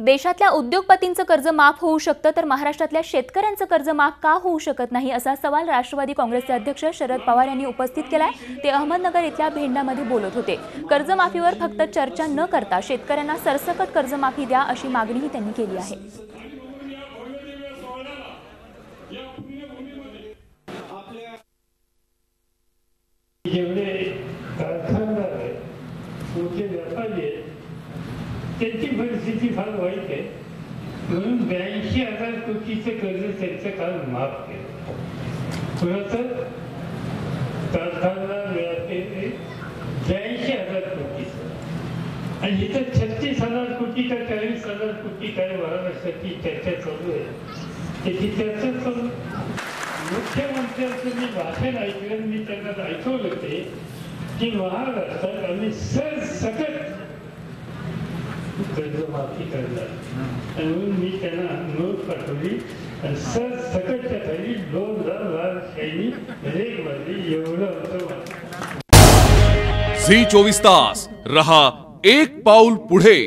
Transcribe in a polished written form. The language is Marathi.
देशातल्या उद्योगपतींचं कर्ज माफ होऊ शकतं तर महाराष्ट्रातल्या शेतकऱ्यांचं कर्ज माफ का होऊ शकत नाही असा सवाल राष्ट्रवादी काँग्रेसचे अध्यक्ष शरद पवार यांनी उपस्थित केलाय। ते अहमदनगर इथल्या भेंडामध्ये बोलत होते। कर्जमाफीवर फक्त चर्चा न करता शेतकऱ्यांना सरसकट कर्जमाफी द्या अशी मागणीही त्यांनी केली आहे। त्यांची परिस्थिती फार वाईट आहे म्हणून 82,000 कोटीचं कर्ज त्यांचं काल माफ केलं। कुणाचं कारखानदार 82,000 कोटीचं आणि इथं 36,000 कोटी का 40,000 कोटी काय महाराष्ट्राची चर्चा चालू आहे। त्याची चर्चा चालू मुख्यमंत्र्यांचं मी भाषण ऐकलं, मी त्यांना ऐकवलं ते की महाराष्ट्रात आम्ही सरसकट कर्जमाफी करणार आणि मी त्यांना नोट पाठवली आणि सरसकटच्या खाली 2,000 शैली रेग मारली। एवढं होतं। झी 24 तास रहा एक पाऊल पुढे।